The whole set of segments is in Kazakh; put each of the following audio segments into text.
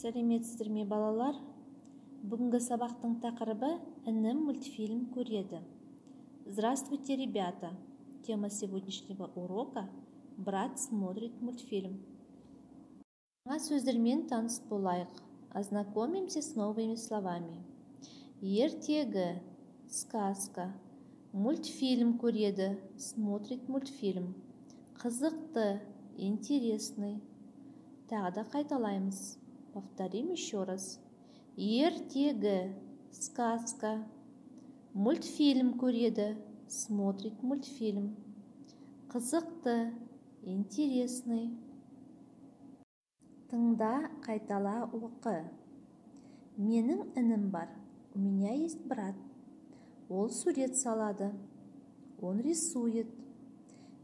Сәлеметсіздер ме, балалар? Бүгінгі сабақтың тақырыбы «Інім мультфильм көреді». Здравствуйте, ребята! Тема сегодняшнего урока «Брат смотрит мультфильм». Жаңа сөздермен таныс болайық. Ознакомимся с новыми словами. Ертегі, сказка. Мультфильм көреді, смотрит мультфильм. Қызықты, интересный. Тағы да қайталаймыз. Повторим еще раз. Ертегі, сказка. Мультфильм көреді, смотрит мультфильм. Қызықты, интересный. Тыңда, қайтала, оқы. Менің інім бар. У меня есть брат. Ол сурет салады. Он рисует.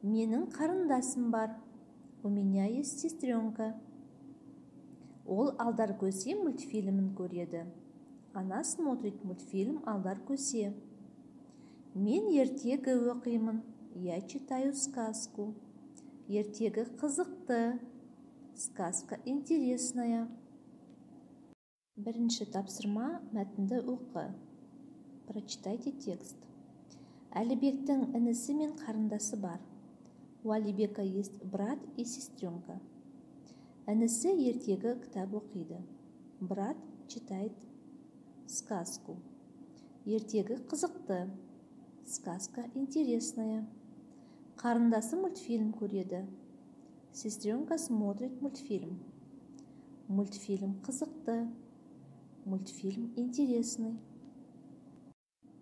Менің қарындасым бар. У меня есть сестренка. Ол алдар көсе мультфильмін көреді. Она смотрит мультфильм алдар көсе. Мен ертегі оқимын. Я читаю сказку. Ертегі қызықты. Сказка интересная. Бірінші тапсырма, мәтінді оқы. Прочитайте текст. Әлібектің інісі мен қарындасы бар. У Алибека есть брат и сестренка. Інісі ертегі кітап оқиды. Брат читает сказку. Ертегі қызықты. Сказка интересная. Қарындасы мультфильм көреді. Сестренка смотрит мультфильм. Мультфильм қызықты. Мультфильм интересный.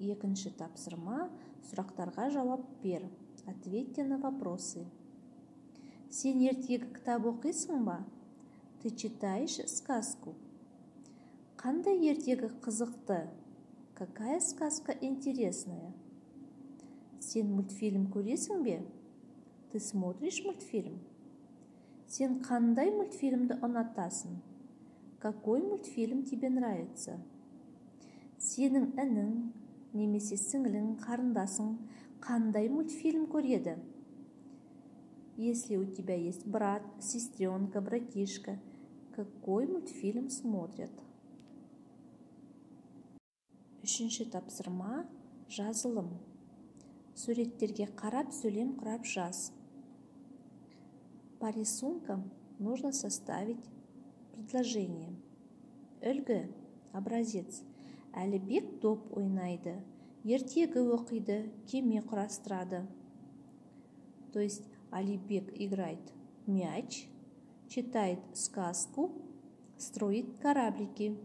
Екінші тапсырма, сұрақтарға жауап бер. Ответьте на вопросы. Сен ертегі кітап оқисың ба? Ты читаешь сказку? Қандай ертегі қызықты? Какая сказка интересная? Сен мультфильм көресің бе? Ты смотришь мультфильм? Сен қандай мультфильмді ұнатасың? Какой мультфильм тебе нравится? Сенің інің, немесе сіңлің, қарындасың қандай мультфильм көреді? Если у тебя есть брат, сестренка, братишка, какой мультфильм смотрят? Үшінші тапсырма, жазылым. Суреттерге қарап, сөйлем құрап жаз. По рисункам нужно составить предложение. Үлгі, образец. Әлібек доп ойнайды, ертегі оқиды, кеме құрастырады. То есть Алибек играет мяч, читает сказку, строит кораблики.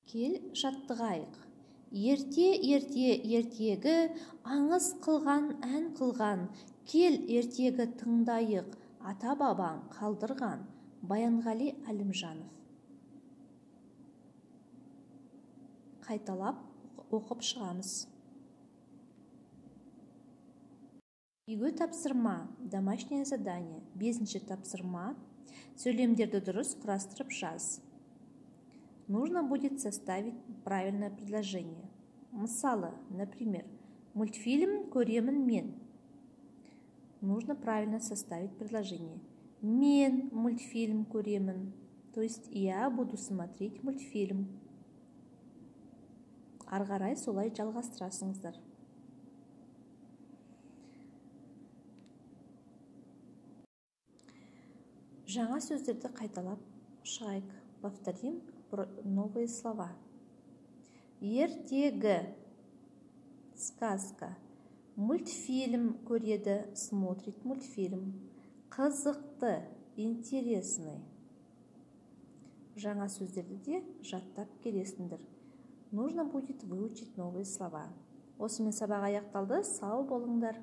Кел жаттығайық. Ерте ертегі аңыз қылған, ән қылған. Кел ертегі тыңдайық, ата бабаң қалдырған. Баянғали Әлімжанов. Қайталап оқып шығамыз. Үйге тапсырма, домашнее задание. Бесінші тапсырма, сөйлемдерді дұрыс құрастырып жаз. Нужно будет составить правильное предложение. Мысалы, например, мультфильм көремін мен. Нужно правильно составить предложение. Мен мультфильм көремін. То есть я буду смотреть мультфильм. Арғарай солай жалғастырасыңыздар. Жаңа сөздерді қайталап шығайық. Повторим новые слова. Ертегі, сказка. Мультфильм көреді, смотрит мультфильм. Қызықты, интересный. Жаңа сөздерді де жаттап келесіңдер. Нужно будет выучить новые слова. Осымен сабақ аяқталды. Сау болыңдар.